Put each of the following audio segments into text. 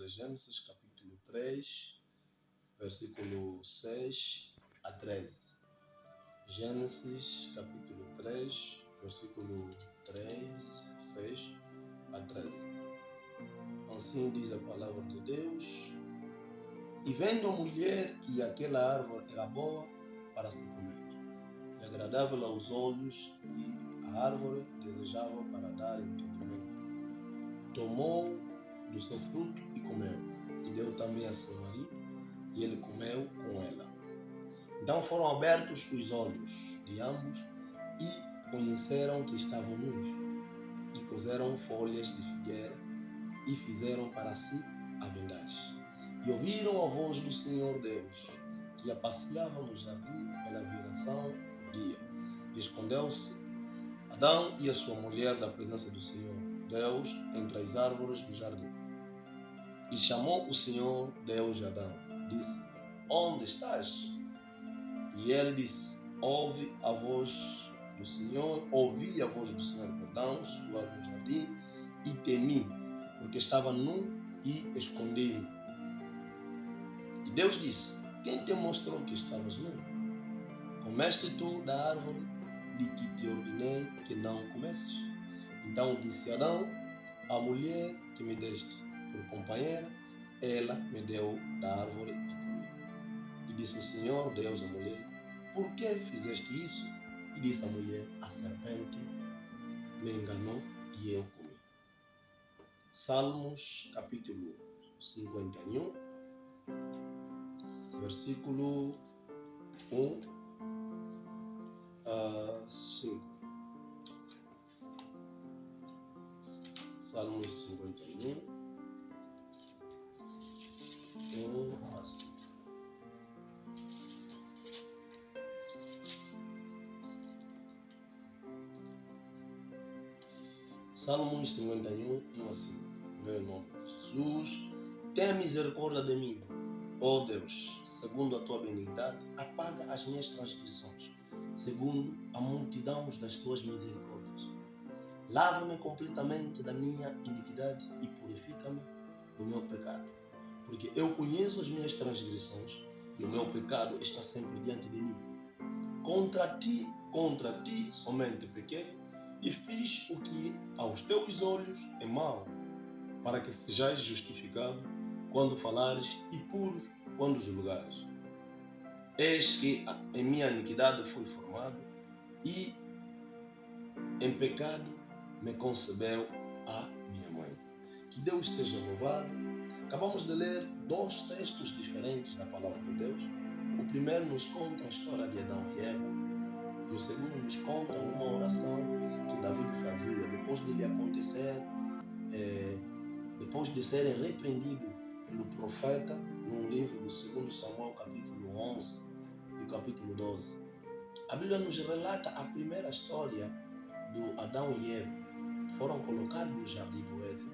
de Gênesis, capítulo 3, versículo 6 a 13. Gênesis, capítulo 3, versículo 3, 6 a 13. Assim diz a palavra de Deus: E vendo a mulher que aquela árvore era boa para se comer, e agradável aos olhos, e a árvore desejável para dar entendimento, tomou do seu fruto e comeu, e deu também a seu marido, e ele comeu com ela. Então foram abertos os olhos de ambos, e conheceram que estavam nus, e coseram folhas de figueira, e fizeram para si aventais. E ouviram a voz do Senhor Deus, que a passeava no jardim pela viração do dia. E escondeu-se Adão e a sua mulher da presença do Senhor Deus entre as árvores do jardim. E chamou o Senhor Deus a Adão. Disse: Onde estás? E ele disse: ouvi a voz do Senhor, suar no jardim, e temi, porque estava nu e escondi-me. E Deus disse: Quem te mostrou que estavas nu? Comeste tu da árvore de que te ordenei que não comesses? Então disse Adão: A mulher que me deste por companheira, ela me deu da árvore e comi. E disse o Senhor Deus à mulher: Por que fizeste isso? E disse a mulher: A serpente me enganou e eu comi. Salmos capítulo 51, versículo 1 a 5. Salmos 51, 1 a 5. Salmos 51, 1 a 5. Meu nome é Jesus. Tenha misericórdia de mim, ó Deus, segundo a tua benignidade, apaga as minhas transgressões, segundo a multidão das tuas misericórdias. Lava-me completamente da minha iniquidade e purifica-me do meu pecado. Porque eu conheço as minhas transgressões e o meu pecado está sempre diante de mim. Contra ti somente pequei e fiz o que aos teus olhos é mau, para que sejais justificado quando falares e puro quando julgares. Eis que em minha iniquidade fui formado, e em pecado me concebeu a minha mãe. Que Deus seja louvado. Acabamos de ler dois textos diferentes da palavra de Deus. O primeiro nos conta a história de Adão e Eva, e o segundo nos conta uma oração que Davi fazia depois de lhe acontecer, depois de serem repreendidos pelo profeta, no livro do 2 Samuel, capítulo 11 e capítulo 12. A Bíblia nos relata a primeira história do Adão e Eva. Foram colocados no jardim do Éden.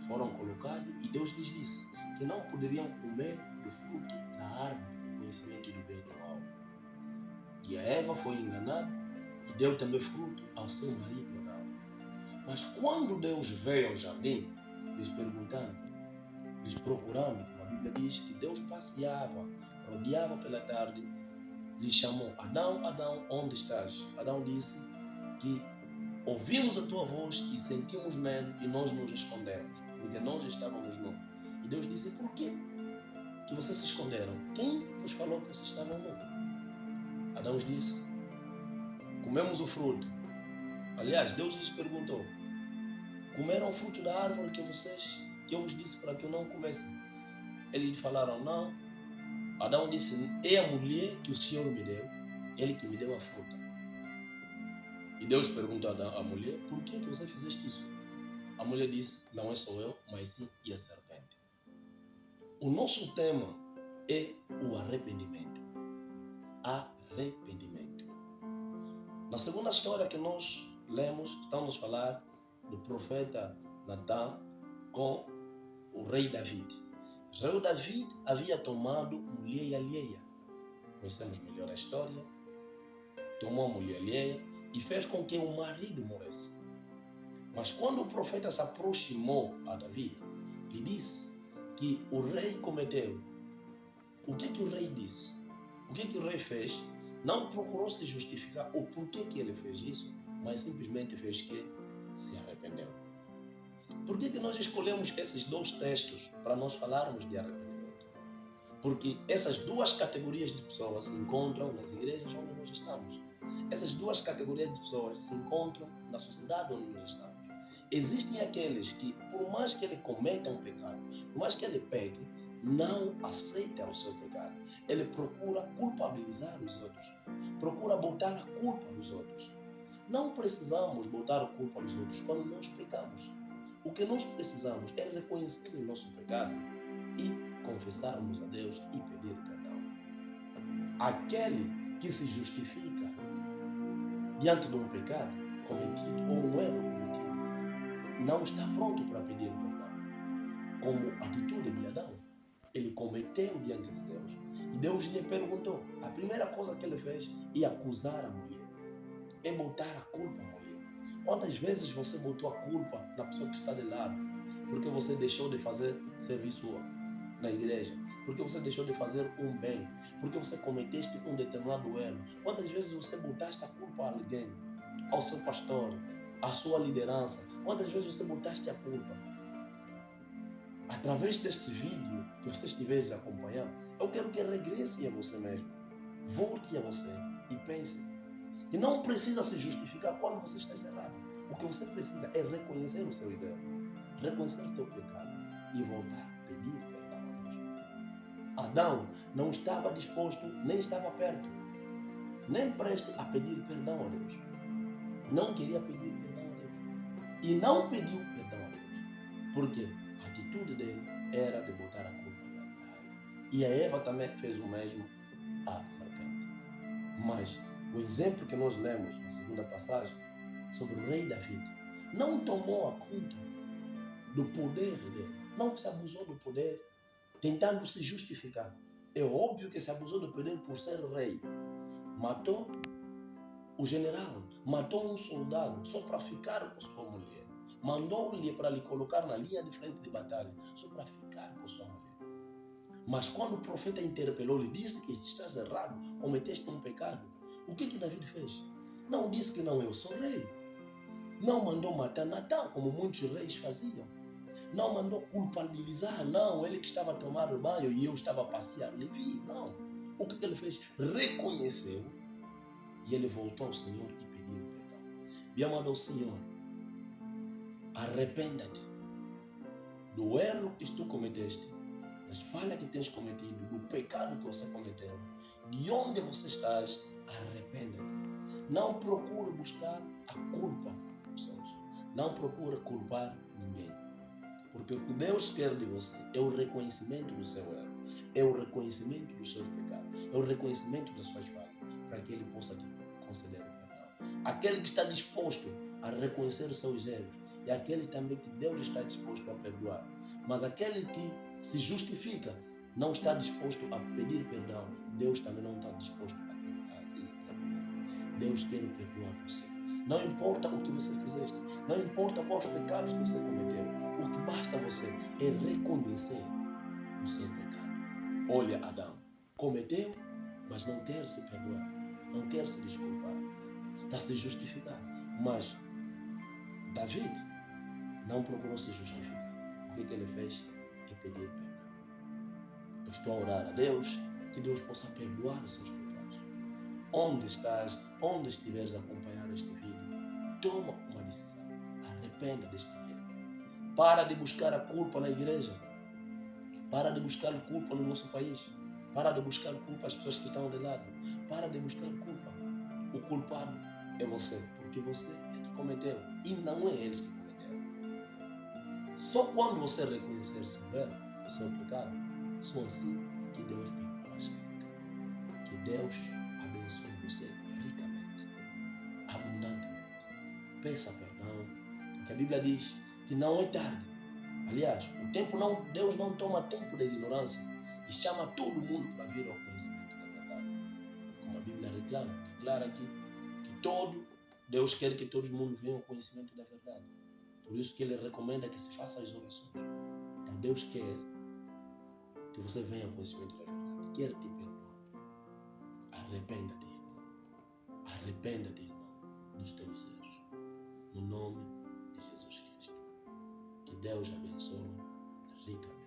Foram colocados e Deus lhes disse que não poderiam comer do fruto da árvore do conhecimento do bem e do mal. E a Eva foi enganada e deu também fruto ao seu marido Adão. Mas quando Deus veio ao jardim, lhes perguntando, lhes procurando, a Bíblia diz que Deus passeava, rodeava pela tarde, lhe chamou: Adão, Adão, onde estás? Adão disse que ouvimos a tua voz e sentimos medo e nós nos escondemos, porque nós estávamos nus. E Deus disse: Por quê que vocês se esconderam? Quem vos falou que vocês estavam nus? Adão disse: Comemos o fruto. Aliás, Deus lhes perguntou: Comeram o fruto da árvore que eu vos disse para que eu não comesse? Eles falaram: Não. Adão disse: É a mulher que o Senhor me deu, ele que me deu a fruta. E Deus perguntou à mulher: Por que você fizeste isso? A mulher disse: Não é só eu, mas sim e a serpente. O nosso tema é o arrependimento. Arrependimento. Na segunda história que nós lemos, estamos a falar do profeta Natã com o rei David. O rei David havia tomado mulher alheia. Conhecemos melhor a história. Tomou mulher alheia e fez com que o marido morresse. Mas quando o profeta se aproximou a Davi, lhe disse que o rei cometeu, o que o rei disse? O que o rei fez? Não procurou se justificar o porquê que ele fez isso, mas simplesmente fez que se arrependeu. Por que nós escolhemos esses dois textos para nós falarmos de arrependimento? Porque essas duas categorias de pessoas se encontram nas igrejas onde nós estamos. Essas duas categorias de pessoas se encontram na sociedade onde nós estamos. Existem aqueles que, por mais que ele cometa um pecado, por mais que ele peque, não aceita o seu pecado. Ele procura culpabilizar os outros. Procura botar a culpa nos outros. Não precisamos botar a culpa nos outros quando nós pecamos. O que nós precisamos é reconhecer o nosso pecado e confessarmos a Deus e pedir perdão. Aquele que se justifica diante de um pecado cometido ou um erro cometido não está pronto para pedir perdão. Como atitude de Adão, ele cometeu diante de Deus. E Deus lhe perguntou. A primeira coisa que ele fez é acusar a mulher. É botar a culpa à mulher. Quantas vezes você botou a culpa na pessoa que está de lado? Porque você deixou de fazer serviço na igreja? Porque você deixou de fazer um bem? Porque você cometeste um determinado erro? Quantas vezes você botaste a culpa a alguém? Ao seu pastor? À sua liderança? Quantas vezes você botaste a culpa? Através deste vídeo que você estiver acompanhando, eu quero que regresse a você mesmo. Volte a você e pense que não precisa se justificar quando você está errado. O que você precisa é reconhecer os seus erros, reconhecer o teu pecado e voltar a pedir perdão a Deus. Adão não estava disposto, nem estava perto, nem preste a pedir perdão a Deus. Não queria pedir perdão a Deus. E não pediu perdão a Deus. Por quê? A atitude dele era de botar a culpa na Eva. E a Eva também fez o mesmo à serpente. Mas o exemplo que nós lemos na segunda passagem sobre o rei Davi não tomou a conta do poder dele, não se abusou do poder tentando se justificar. É óbvio que se abusou do poder por ser rei. Matou o general, matou um soldado só para ficar com sua mulher. Mandou-lhe para lhe colocar na linha de frente de batalha só para ficar com sua mulher. Mas quando o profeta interpelou, lhe disse que estás errado, cometeste um pecado. O que Davi fez? Não disse que não, eu sou rei. Não mandou matar Natan, como muitos reis faziam. Não mandou culpabilizar, não, ele que estava a tomar banho e eu estava a passear, Levi, não. O que ele fez? Reconheceu e ele voltou ao Senhor e pediu perdão. Meu amado Senhor, arrependa-te do erro que tu cometeste, das falhas que tens cometido, do pecado que você cometeu, de onde você estás, arrependa-te. Não procure buscar a culpa das pessoas. Não procure culpar ninguém. Porque o que Deus quer de você é o reconhecimento do seu erro, é o reconhecimento dos seus pecados, é o reconhecimento das suas falhas, para que Ele possa te conceder o perdão. Aquele que está disposto a reconhecer os seus erros é aquele também que Deus está disposto a perdoar. Mas aquele que se justifica não está disposto a pedir perdão, Deus também não está disposto a lhe perdoar. Deus quer perdoar você. Não importa o que você fizeste, não importa quais pecados que você cometeu, o que basta você é reconhecer o seu pecado. Olha, Adão cometeu, mas não quer se perdoar, não quer se desculpar, está se justificar. Mas David não procurou se justificar. O que ele fez é pedir perdão. Eu estou a orar a Deus que Deus possa perdoar os seus pecados. Onde estás, onde estiveres a acompanhar este vídeo, toma uma decisão. Arrependa deste erro. Para de buscar a culpa na igreja. Para de buscar a culpa no nosso país. Para de buscar a culpa às pessoas que estão de lado. Para de buscar a culpa. O culpado é você, porque você é que cometeu e não é eles que cometeram. Só quando você reconhecer seu erro, o seu pecado, só assim que Deus perdoará seu pecado. Que Deus abençoe você ricamente, abundantemente. Peça perdão, porque a Bíblia diz que não é tarde. Aliás, Deus não toma tempo de ignorância e chama todo mundo para vir ao conhecimento da verdade. Como a Bíblia declara aqui que Deus quer que todo mundo venha ao conhecimento da verdade. Por isso que Ele recomenda que se faça as orações. Então Deus quer que você venha ao conhecimento da verdade. Quer te perdoar. Arrependa-te, irmão. Arrependa-te, irmão, dos teus erros. No nome de Jesus Cristo. Que Deus abençoe rica.